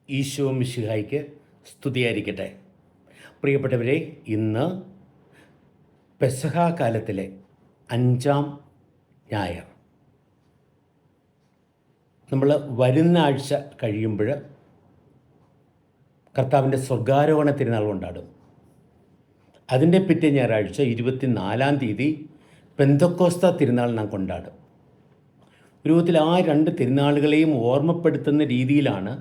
ഈശോ മിശിഹായ്ക്ക് സ്തുതിയായിരിക്കട്ടെ. പ്രിയപ്പെട്ടവരെ, ഇന്ന് പെസഹ കാലത്തിലെ 5-ാം ഞായർ. നമ്മൾ വരുന്ന ആഴ്ച കഴിയുമ്പോൾ കർത്താവിൻ്റെ സ്വർഗാരോഹണ തിരുനാൾ കൊണ്ടാടും. അതിൻ്റെ പിറ്റേ ഞായറാഴ്ച 24-ാം തീയതി പെന്തക്കോസ്ത തിരുനാൾ നാം കൊണ്ടാടും. ഒരു വിധത്തിൽ ആ രണ്ട് തിരുനാളുകളെയും ഓർമ്മപ്പെടുത്തുന്ന രീതിയിലാണ്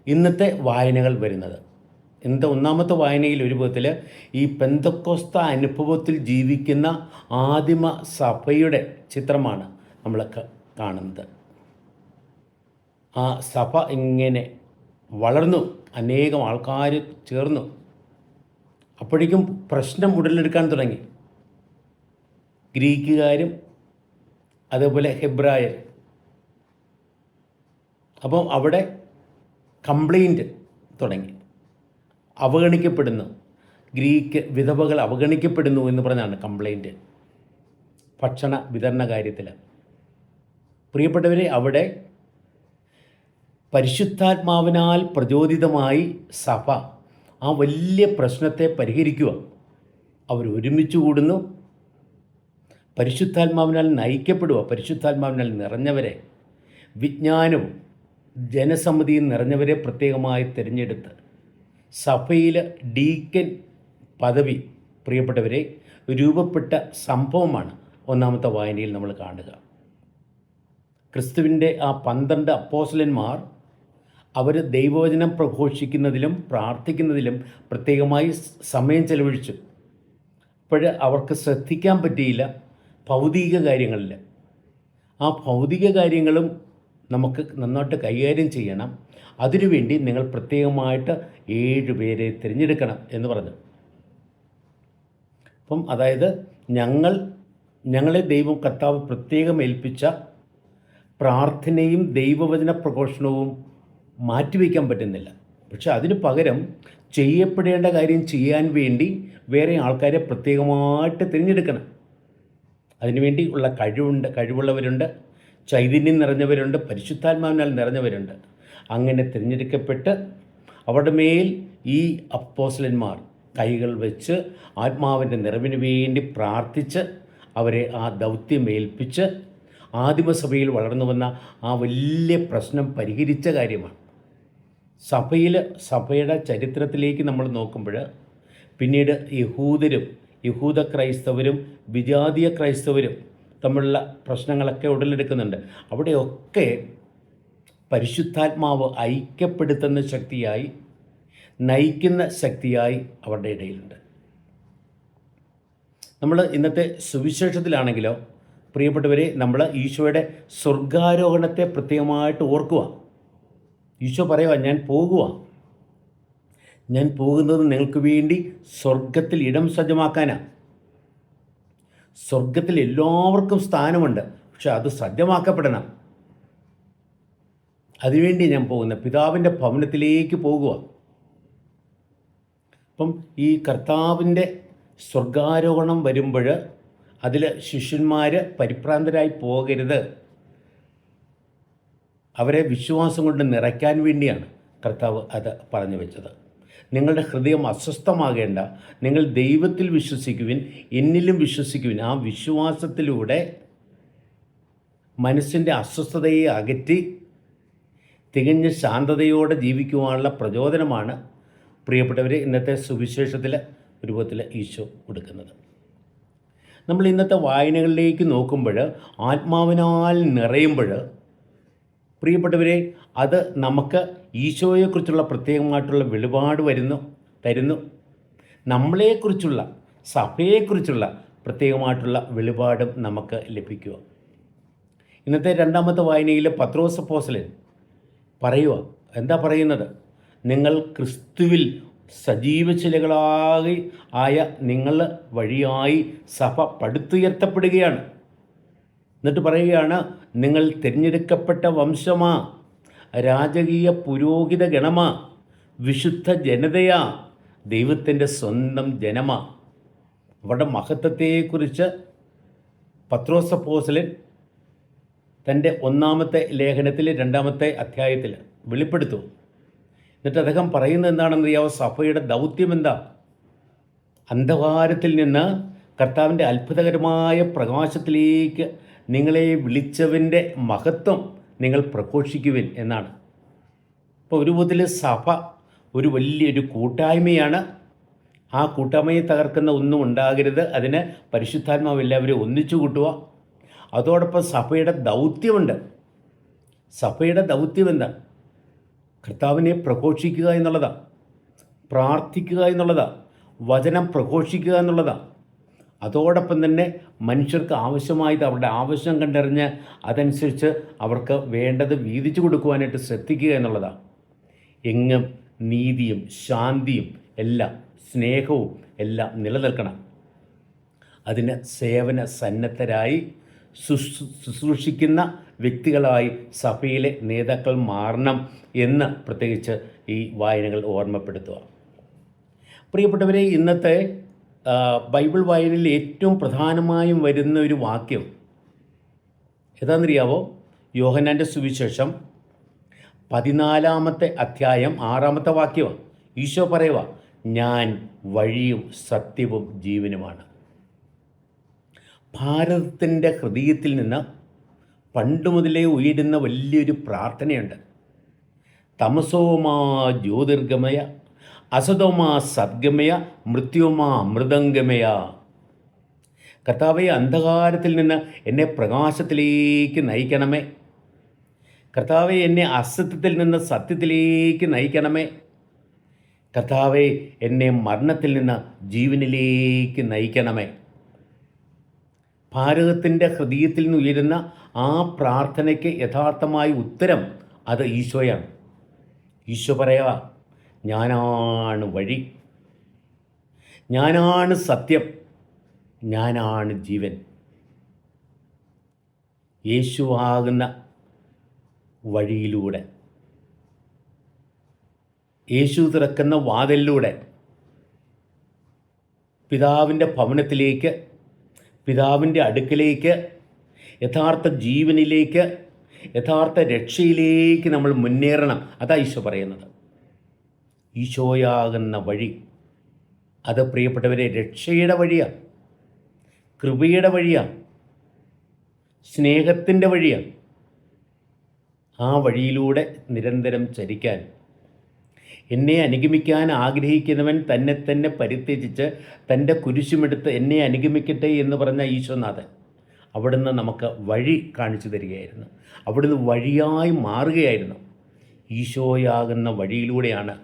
ഇന്നത്തെ വായനകൾ വരുന്നത്. ഇന്നത്തെ ഒന്നാമത്തെ വായനയിൽ ഒരു വിധത്തിൽ ഈ പെന്തക്കോസ്ത അനുഭവത്തിൽ ജീവിക്കുന്ന ആദിമ സഭയുടെ ചിത്രമാണ് നമ്മൾ കാണുന്നത്. ആ സഭ ഇങ്ങനെ വളർന്നു, അനേകം ആൾക്കാർ ചേർന്നു. അപ്പോഴേക്കും പ്രശ്നം ഉടലെടുക്കാൻ തുടങ്ങി. ഗ്രീക്കുകാരും അതേപോലെ ഹെബ്രായർ. അപ്പം അവിടെ കംപ്ലൈൻറ്റ് തുടങ്ങി. അവഗണിക്കപ്പെടുന്നു, ഗ്രീക്ക് വിധവകൾ അവഗണിക്കപ്പെടുന്നു എന്ന് പറഞ്ഞാണ് കംപ്ലൈൻറ്റ് ഭക്ഷണ വിതരണ കാര്യത്തിൽ. പ്രിയപ്പെട്ടവരെ, അവിടെ പരിശുദ്ധാത്മാവിനാൽ പ്രചോദിതമായി സഭ ആ വലിയ പ്രശ്നത്തെ പരിഹരിക്കുക. അവർ ഒരുമിച്ച് കൂടുന്നു, പരിശുദ്ധാത്മാവിനാൽ നയിക്കപ്പെടുക. പരിശുദ്ധാത്മാവിനാൽ നിറഞ്ഞവരെ, വിജ്ഞാനവും ജനസമ്മതിയും നിറഞ്ഞവരെ പ്രത്യേകമായി തിരഞ്ഞെടുത്ത് സഭയിൽ ഡീക്കൻ പദവി പ്രിയപ്പെട്ടവരെ രൂപപ്പെട്ട സംഭവമാണ് ഒന്നാമത്തെ വായനയിൽ നമ്മൾ കാണുക. ക്രിസ്തുവിൻ്റെ ആ 12 അപ്പോസ്തലന്മാർ അവർ ദൈവവചനം പ്രഘോഷിക്കുന്നതിലും പ്രാർത്ഥിക്കുന്നതിലും പ്രത്യേകമായി സമയം ചെലവഴിച്ചു. അപ്പോൾ അവർക്ക് ശ്രദ്ധിക്കാൻ പറ്റിയില്ല ഭൗതിക കാര്യങ്ങളിൽ. ആ ഭൗതിക കാര്യങ്ങളും നമുക്ക് നന്നായിട്ട് കൈകാര്യം ചെയ്യണം. അതിനുവേണ്ടി നിങ്ങൾ പ്രത്യേകമായിട്ട് 7 പേരെ തിരഞ്ഞെടുക്കണം എന്ന് പറഞ്ഞു. അപ്പം അതായത് ഞങ്ങളെ ദൈവം കർത്താവ് പ്രത്യേകം ഏൽപ്പിച്ച പ്രാർത്ഥനയും ദൈവവചന പ്രഘോഷണവും മാറ്റിവെക്കാൻ പറ്റുന്നില്ല. പക്ഷെ അതിന് പകരം ചെയ്യപ്പെടേണ്ട കാര്യം ചെയ്യാൻ വേണ്ടി വേറെ ആൾക്കാരെ പ്രത്യേകമായിട്ട് തിരഞ്ഞെടുക്കണം. അതിനുവേണ്ടി ഉള്ള കഴിവുള്ളവരുണ്ട്, ചൈതന്യം നിറഞ്ഞവരുണ്ട്, പരിശുദ്ധാത്മാവിനാൽ നിറഞ്ഞവരുണ്ട്. അങ്ങനെ തിരഞ്ഞെടുക്കപ്പെട്ട് അവരുടെ മേൽ ഈ അപ്പോസ്തലന്മാർ കൈകൾ വെച്ച് ആത്മാവിൻ്റെ നിറവിന് വേണ്ടി പ്രാർത്ഥിച്ച് അവരെ ആ ദൗത്യം ഏൽപ്പിച്ച് ആദിമസഭയിൽ വളർന്നു വന്ന ആ വലിയ പ്രശ്നം പരിഹരിച്ച കാര്യമാണ്. സഭയുടെ ചരിത്രത്തിലേക്ക് നമ്മൾ നോക്കുമ്പോൾ പിന്നീട് യഹൂദ ക്രൈസ്തവരും വിജാതീയ ക്രൈസ്തവരും തമ്മിലുള്ള പ്രശ്നങ്ങളൊക്കെ ഉടലെടുക്കുന്നുണ്ട്. അവിടെയൊക്കെ പരിശുദ്ധാത്മാവ് ഐക്യപ്പെടുത്തുന്ന ശക്തിയായി, നയിക്കുന്ന ശക്തിയായി അവരുടെ ഇടയിലുണ്ട്. നമ്മൾ ഇന്നത്തെ സുവിശേഷത്തിലാണെങ്കിലോ പ്രിയപ്പെട്ടവരെ, നമ്മൾ ഈശോയുടെ സ്വർഗാരോഹണത്തെ പ്രത്യേകമായിട്ട് ഓർക്കുക. ഈശോ പറയുക, ഞാൻ പോകുന്നത് നിങ്ങൾക്ക് വേണ്ടി സ്വർഗത്തിൽ ഇടം സജ്ജമാക്കാനാണ്. സ്വർഗത്തിൽ എല്ലാവർക്കും സ്ഥാനമുണ്ട്, പക്ഷെ അത് സജ്ജമാക്കപ്പെടണം. അതിനുവേണ്ടി ഞാൻ പോകുന്ന പിതാവിൻ്റെ ഭവനത്തിലേക്ക് പോകുക. അപ്പം ഈ കർത്താവിൻ്റെ സ്വർഗാരോഹണം വരുമ്പോൾ അതിൽ ശിഷ്യന്മാർ പരിഭ്രാന്തരായി പോകരുത്. അവരെ വിശ്വാസം കൊണ്ട് നിറയ്ക്കാൻ വേണ്ടിയാണ് കർത്താവ് അത് പറഞ്ഞു വെച്ചത്. നിങ്ങളുടെ ഹൃദയം അസ്വസ്ഥമാകേണ്ട, നിങ്ങൾ ദൈവത്തിൽ വിശ്വസിക്കുവിൻ, എന്നിലും വിശ്വസിക്കുവിൻ. ആ വിശ്വാസത്തിലൂടെ മനസ്സിൻ്റെ അസ്വസ്ഥതയെ അകറ്റി തികഞ്ഞ ശാന്തതയോടെ ജീവിക്കുവാനുള്ള പ്രചോദനമാണ് പ്രിയപ്പെട്ടവരെ ഇന്നത്തെ സുവിശേഷത്തിൽ രൂപത്തിൽ ഈശോ കൊടുക്കുന്നത്. നമ്മൾ ഇന്നത്തെ വായനകളിലേക്ക് നോക്കുമ്പോൾ ആത്മാവിനാൽ നിറയുമ്പോൾ പ്രിയപ്പെട്ടവരെ അത് നമുക്ക് ഈശോയെക്കുറിച്ചുള്ള പ്രത്യേകമായിട്ടുള്ള വെളിപാട് തരുന്നു. നമ്മളെക്കുറിച്ചുള്ള, സഭയെക്കുറിച്ചുള്ള പ്രത്യേകമായിട്ടുള്ള വെളിപാടും നമുക്ക് ലഭിക്കുക. ഇന്നത്തെ രണ്ടാമത്തെ വായനയിൽ പത്രോസ് അപ്പോസ്തലൻ പറയുക, എന്താ പറയുന്നത്? നിങ്ങൾ ക്രിസ്തുവിൽ സജീവശിലകളായി ആയ നിങ്ങൾ വഴിയായി സഭ പടുത്തുയർത്തപ്പെടുകയാണ്. എന്നിട്ട് പറയുകയാണ്, നിങ്ങൾ തിരഞ്ഞെടുക്കപ്പെട്ട വംശമാ, രാജകീയ പുരോഹിത ഗണമാ, വിശുദ്ധ ജനതയാ, ദൈവത്തിൻ്റെ സ്വന്തം ജനമാ. അവരുടെ മഹത്വത്തെക്കുറിച്ച് പത്രോസ് അപ്പോസ്തലൻ തൻ്റെ ഒന്നാമത്തെ ലേഖനത്തിൽ 2-ാമത്തെ അധ്യായത്തിൽ വെളിപ്പെടുത്തും. എന്നിട്ട് അദ്ദേഹം പറയുന്നത് എന്താണെന്നറിയാമോ? സഭയുടെ ദൗത്യം എന്താ? അന്ധകാരത്തിൽ നിന്ന് കർത്താവിൻ്റെ അത്ഭുതകരമായ പ്രകാശത്തിലേക്ക് നിങ്ങളെ വിളിച്ചവൻ്റെ മഹത്വം നിങ്ങൾ പ്രഘോഷിക്കുവിൻ എന്നാണ്. ഇപ്പോൾ ഒരു വിധത്തിൽ സഭ ഒരു വലിയൊരു കൂട്ടായ്മയാണ്. ആ കൂട്ടായ്മയെ തകർക്കുന്ന ഒന്നും ഉണ്ടാകരുത്. അതിന് പരിശുദ്ധാത്മാവ് എല്ലാവരും ഒന്നിച്ചു കൂട്ടുക. അതോടൊപ്പം സഭയുടെ ദൗത്യമുണ്ട്. സഭയുടെ ദൗത്യം എന്താ? കർത്താവിനെ പ്രഘോഷിക്കുക എന്നുള്ളതാണ്, പ്രാർത്ഥിക്കുക എന്നുള്ളതാണ്, വചനം പ്രഘോഷിക്കുക എന്നുള്ളതാണ്. അതോടൊപ്പം തന്നെ മനുഷ്യർക്ക് ആവശ്യമായത് അവരുടെ ആവശ്യം കണ്ടറിഞ്ഞ് അതനുസരിച്ച് അവർക്ക് വേണ്ടത് വീതിച്ചു കൊടുക്കുവാനായിട്ട് ശ്രദ്ധിക്കുക എന്നുള്ളതാണ്. എങ്ങും നീതിയും ശാന്തിയും എല്ലാം സ്നേഹവും എല്ലാം നിലനിൽക്കണം. അതിന് സേവന സന്നദ്ധരായി ശുശ്രൂഷിക്കുന്ന വ്യക്തികളായി സഭയിലെ നേതാക്കൾ മാറണം എന്ന് പ്രത്യേകിച്ച് ഈ വായനകൾ ഓർമ്മപ്പെടുത്തുക. പ്രിയപ്പെട്ടവരെ, ഇന്നത്തെ ബൈബിൾ വായനയിൽ ഏറ്റവും പ്രധാനമായും വരുന്ന ഒരു വാക്യം ഏതാണെന്നറിയാവോ? യോഹന്നാൻ്റെ സുവിശേഷം 14-ാമത്തെ അധ്യായം 6-ാമത്തെ വാക്യമാണ്. ഈശോ പറയുക, ഞാൻ വഴിയും സത്യവും ജീവനുമാണ്. ഭാരതത്തിൻ്റെ ഹൃദയത്തിൽ നിന്ന് പണ്ട് മുതലേ ഉയരുന്ന വലിയൊരു പ്രാർത്ഥനയുണ്ട്. തമസോമാ ജ്യോതിർഗമയ അസതോമാ സദ്ഗമയ മൃത്യുമാ അമൃതംഗമയ. കർത്താവേ, അന്ധകാരത്തിൽ നിന്ന് എന്നെ പ്രകാശത്തിലേക്ക് നയിക്കണമേ. കർത്താവേ, എന്നെ അസത്യത്തിൽ നിന്ന് സത്യത്തിലേക്ക് നയിക്കണമേ. കർത്താവേ, എന്നെ മരണത്തിൽ നിന്ന് ജീവനിലേക്ക് നയിക്കണമേ. ഭാരതത്തിൻ്റെ ഹൃദയത്തിൽ നിന്ന് ഉയരുന്ന ആ പ്രാർത്ഥനയ്ക്ക് യഥാർത്ഥമായ ഉത്തരം അത് ഈശോയാണ്. ഈശോ പറയുക, ഞാനാണ് വഴി, ഞാനാണ് സത്യം, ഞാനാണ് ജീവൻ. യേശുവാകുന്ന വഴിയിലൂടെ, യേശു തുറക്കുന്ന വാതിലിലൂടെ പിതാവിൻ്റെ ഭവനത്തിലേക്ക്, പിതാവിൻ്റെ അടുക്കലേക്ക്, യഥാർത്ഥ ജീവനിലേക്ക്, യഥാർത്ഥ രക്ഷയിലേക്ക് നമ്മൾ മുന്നേറണം. അതാ ഈശോ പറയുന്നത്. ഈശോയാകുന്ന വഴി അത് പ്രിയപ്പെട്ടവരെ രക്ഷയുടെ വഴിയാണ്, കൃപയുടെ വഴിയാണ്, സ്നേഹത്തിൻ്റെ വഴിയാണ്. ആ വഴിയിലൂടെ നിരന്തരം ചരിക്കാൻ, എന്നെ അനുഗമിക്കാൻ ആഗ്രഹിക്കുന്നവൻ തന്നെ തന്നെ പരിത്യജിച്ച് തൻ്റെ കുരിശുമെടുത്ത് എന്നെ അനുഗമിക്കട്ടെ എന്ന് പറഞ്ഞ ഈശോനാഥൻ അവിടുന്ന് നമുക്ക് വഴി കാണിച്ചു തരികയായിരുന്നു. അവിടുന്ന് വഴിയായി മാറുകയായിരുന്നു. ഈശോയാകുന്ന വഴിയിലൂടെയാണ്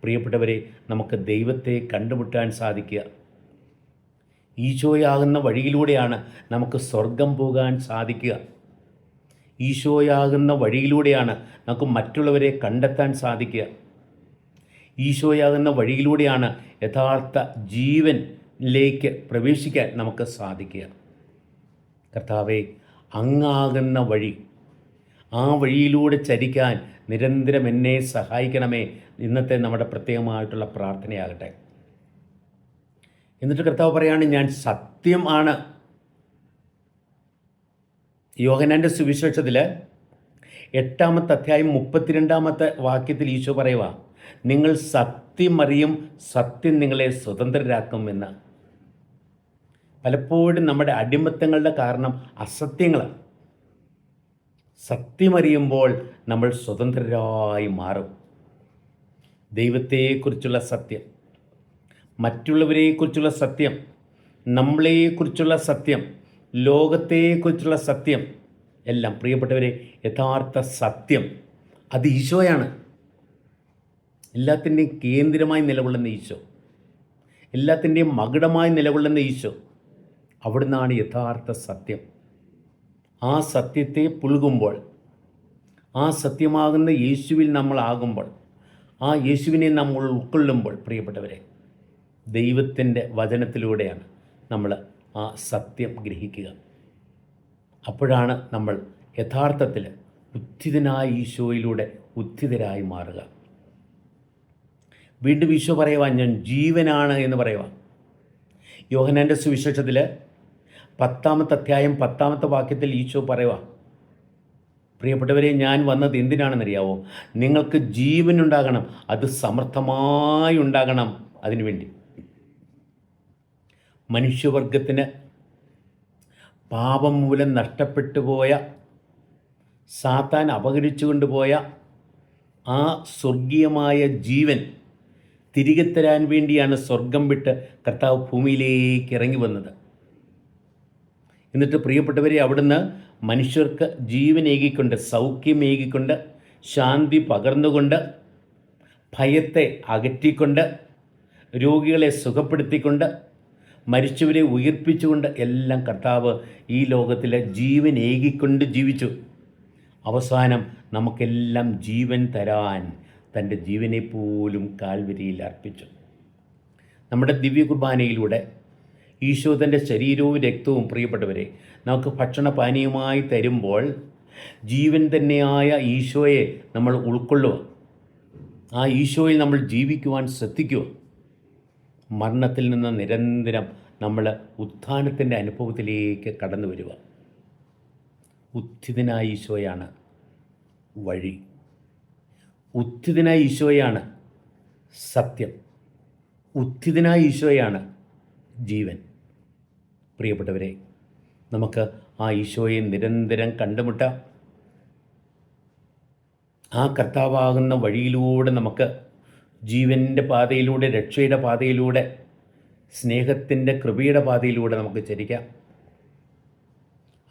പ്രിയപ്പെട്ടവരെ നമുക്ക് ദൈവത്തെ കണ്ടുമുട്ടാൻ സാധിക്കുക. ഈശോയാകുന്ന വഴിയിലൂടെയാണ് നമുക്ക് സ്വർഗം പോകാൻ സാധിക്കുക. ഈശോയാകുന്ന വഴിയിലൂടെയാണ് നമുക്ക് മറ്റുള്ളവരെ കണ്ടെത്താൻ സാധിക്കുക. ഈശോയാകുന്ന വഴിയിലൂടെയാണ് യഥാർത്ഥ ജീവനിലേക്ക് പ്രവേശിക്കാൻ നമുക്ക് സാധിക്കുക. കർത്താവേ, അങ്ങാകുന്ന വഴി, ആ വഴിയിലൂടെ ചരിക്കാൻ നിരന്തരം എന്നെ സഹായിക്കണമേ. ഇന്നത്തെ നമ്മുടെ പ്രത്യേകമായിട്ടുള്ള പ്രാർത്ഥനയാകട്ടെ. എന്നിട്ട് കർത്താവ് പറയാണ്, ഞാൻ സത്യം ആണ്. യോഹന്നാൻ്റെ സുവിശേഷത്തിൽ 8-ാമത്തെ അധ്യായം 32-ാമത്തെ വാക്യത്തിൽ ഈശോ പറയുക, നിങ്ങൾ സത്യമറിയും, സത്യം നിങ്ങളെ സ്വതന്ത്രരാക്കും എന്ന്. പലപ്പോഴും നമ്മുടെ അടിമത്തങ്ങളുടെ കാരണം അസത്യങ്ങളാണ്. സത്യമറിയുമ്പോൾ നമ്മൾ സ്വതന്ത്രരായി മാറും. ദൈവത്തെക്കുറിച്ചുള്ള സത്യം, മറ്റുള്ളവരെക്കുറിച്ചുള്ള സത്യം, നമ്മളെക്കുറിച്ചുള്ള സത്യം, ലോകത്തെക്കുറിച്ചുള്ള സത്യം എല്ലാം പ്രിയപ്പെട്ടവരെ യഥാർത്ഥ സത്യം അത് ഈശോയാണ്. എല്ലാത്തിൻ്റെയും കേന്ദ്രമായി നിലകൊള്ളുന്ന ഈശോ, എല്ലാത്തിൻ്റെയും മകുടമായി നിലകൊള്ളുന്ന ഈശോ, അവിടുന്നാണ് യഥാർത്ഥ സത്യം. ആ സത്യത്തെ പുൽകുമ്പോൾ, ആ സത്യമാകുന്ന യേശുവിൽ നമ്മളാകുമ്പോൾ, ആ യേശുവിനെ നമ്മൾ ഉൾക്കൊള്ളുമ്പോൾ പ്രിയപ്പെട്ടവരെ ദൈവത്തിൻ്റെ വചനത്തിലൂടെയാണ് നമ്മൾ ആ സത്യം ഗ്രഹിക്കുക. അപ്പോഴാണ് നമ്മൾ യഥാർത്ഥത്തിൽ ഉത്ഥിതനായ ഈശോയിലൂടെ ഉത്ഥിതരായി മാറുക. വീണ്ടും ഈശോ പറയുവാൻ, ഞാൻ ജീവനാണ് എന്ന് പറയുവാൻ. യോഹന്നാൻ്റെ സുവിശേഷത്തിൽ 10-ാമത്തെ അധ്യായം 10-ാമത്തെ വാക്യത്തിൽ ഈശോ പറയുക, പ്രിയപ്പെട്ടവരെ, ഞാൻ വന്നത് എന്തിനാണെന്നറിയാവോ? നിങ്ങൾക്ക് ജീവനുണ്ടാകണം, അത് സമർത്ഥമായി ഉണ്ടാകണം. അതിനുവേണ്ടി മനുഷ്യവർഗത്തിന് പാപം മൂലം നഷ്ടപ്പെട്ടു പോയ, സാത്താൻ അപഹരിച്ചു കൊണ്ടുപോയ ആ സ്വർഗീയമായ ജീവൻ തിരികെ തരാൻ വേണ്ടിയാണ് സ്വർഗം വിട്ട് കർത്താവ് ഭൂമിയിലേക്ക് ഇറങ്ങി വന്നത്. എന്നിട്ട് പ്രിയപ്പെട്ടവരെ, അവിടുന്ന് മനുഷ്യർക്ക് ജീവനേകിക്കൊണ്ട്, സൗഖ്യമേകിക്കൊണ്ട്, ശാന്തി പകർന്നുകൊണ്ട്, ഭയത്തെ അകറ്റിക്കൊണ്ട്, രോഗികളെ സുഖപ്പെടുത്തിക്കൊണ്ട്, മരിച്ചവരെ ഉയിർപ്പിച്ചുകൊണ്ട് എല്ലാം കർത്താവ് ഈ ലോകത്തിൽ ജീവനേകിക്കൊണ്ട് ജീവിച്ചു. അവസാനം നമുക്കെല്ലാം ജീവൻ തരാൻ തൻ്റെ ജീവനെ പോലും കാൽവരിയിൽ അർപ്പിച്ചു. നമ്മുടെ ദിവ്യ കുർബാനയിലൂടെ ഈശോ തൻ്റെ ശരീരവും രക്തവും പ്രിയപ്പെട്ടവരെ നമുക്ക് ഭക്ഷണപാനീയമായി തരുമ്പോൾ ജീവൻ തന്നെയായ ഈശോയെ നമ്മൾ ഉൾക്കൊള്ളുക, ആ ഈശോയിൽ നമ്മൾ ജീവിക്കുവാൻ ശ്രദ്ധിക്കുക. മരണത്തിൽ നിന്ന് നിരന്തരം നമ്മൾ ഉത്ഥാനത്തിൻ്റെ അനുഭവത്തിലേക്ക് കടന്നു വരിക. ഉത്ഥിതനായ ഈശോയാണ് വഴി, ഉത്ഥിതനായ ഈശോയാണ് സത്യം, ഉത്ഥിതനായ ഈശോയാണ് ജീവൻ. പ്രിയപ്പെട്ടവരെ, നമുക്ക് ആ ഈശോയെ നിരന്തരം കണ്ടുമുട്ടാം. ആ കർത്താവാകുന്ന വഴിയിലൂടെ നമുക്ക് ജീവൻ്റെ പാതയിലൂടെ, രക്ഷയുടെ പാതയിലൂടെ, സ്നേഹത്തിൻ്റെ കൃപയുടെ പാതയിലൂടെ നമുക്ക് ചരിക്കാം.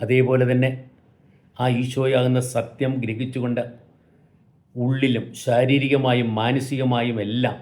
അതേപോലെ തന്നെ ആ ഈശോയാകുന്ന സത്യം ഗ്രഹിച്ചുകൊണ്ട് ഉള്ളിലും ശാരീരികമായും മാനസികമായും എല്ലാം,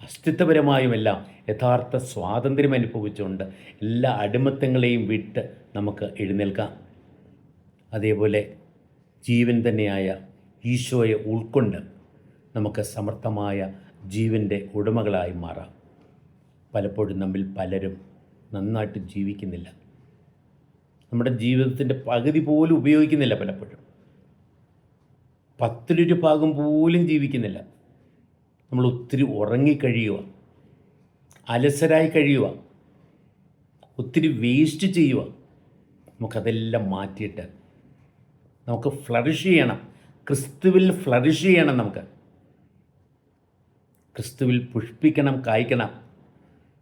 അസ്തിത്വപരമായുമെല്ലാം യഥാർത്ഥ സ്വാതന്ത്ര്യം അനുഭവിച്ചുകൊണ്ട് എല്ലാ അടിമത്തങ്ങളെയും വിട്ട് നമുക്ക് എഴുന്നേൽക്കാം. അതേപോലെ ജീവൻ തന്നെയായ ഈശോയെ ഉൾക്കൊണ്ട് നമുക്ക് സമർത്ഥമായ ജീവൻ്റെ ഉടമകളായി മാറാം. പലപ്പോഴും നമ്മിൽ പലരും നന്നായിട്ട് ജീവിക്കുന്നില്ല, നമ്മുടെ ജീവിതത്തിൻ്റെ പകുതി പോലും ഉപയോഗിക്കുന്നില്ല. പലപ്പോഴും 10 ഭാഗം പോലും ജീവിക്കുന്നില്ല. നമ്മൾ ഒത്തിരി ഉറങ്ങിക്കഴിയുക, അലസരായി കഴിയുക, ഒത്തിരി വേസ്റ്റ് ചെയ്യുക. നമുക്കതെല്ലാം മാറ്റിയിട്ട് നമുക്ക് ഫ്ലറിഷ് ചെയ്യണം, ക്രിസ്തുവിൽ ഫ്ലറിഷ് ചെയ്യണം. നമുക്ക് ക്രിസ്തുവിൽ പുഷ്പിക്കണം, കായ്ക്കണം,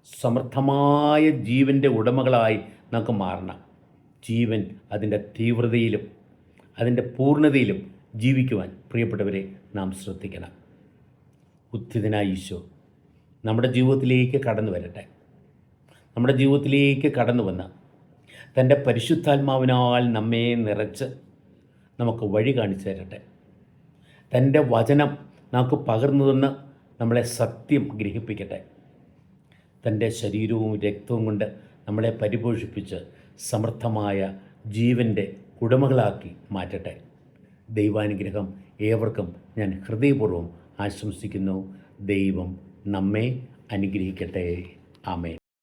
സമർത്ഥമായ ജീവൻ്റെ ഉടമകളായി നമുക്ക് മാറണം. ജീവൻ അതിൻ്റെ തീവ്രതയിലും അതിൻ്റെ പൂർണ്ണതയിലും ജീവിക്കുവാൻ പ്രിയപ്പെട്ടവരെ നാം ശ്രദ്ധിക്കണം. ഉത്ഥിതനായ ഈശോ നമ്മുടെ ജീവിതത്തിലേക്ക് കടന്നു വരട്ടെ. നമ്മുടെ ജീവിതത്തിലേക്ക് കടന്നു വന്ന് തൻ്റെ പരിശുദ്ധാത്മാവിനാൽ നമ്മെ നിറച്ച് നമുക്ക് വഴി കാണിച്ചു തരട്ടെ. തൻ്റെ വചനം നമുക്ക് പകർന്നു തന്ന് നമ്മളെ സത്യം ഗ്രഹിപ്പിക്കട്ടെ. തൻ്റെ ശരീരവും രക്തവും കൊണ്ട് നമ്മളെ പരിപോഷിപ്പിച്ച് സമർത്ഥമായ ജീവൻ്റെ ഉടമകളാക്കി മാറ്റട്ടെ. ദൈവാനുഗ്രഹം ഏവർക്കും ഞാൻ ഹൃദയപൂർവ്വം ആശംസിക്കുന്നു. ദൈവം നമ്മെ അനുഗ്രഹിക്കട്ടെ. ആമേൻ.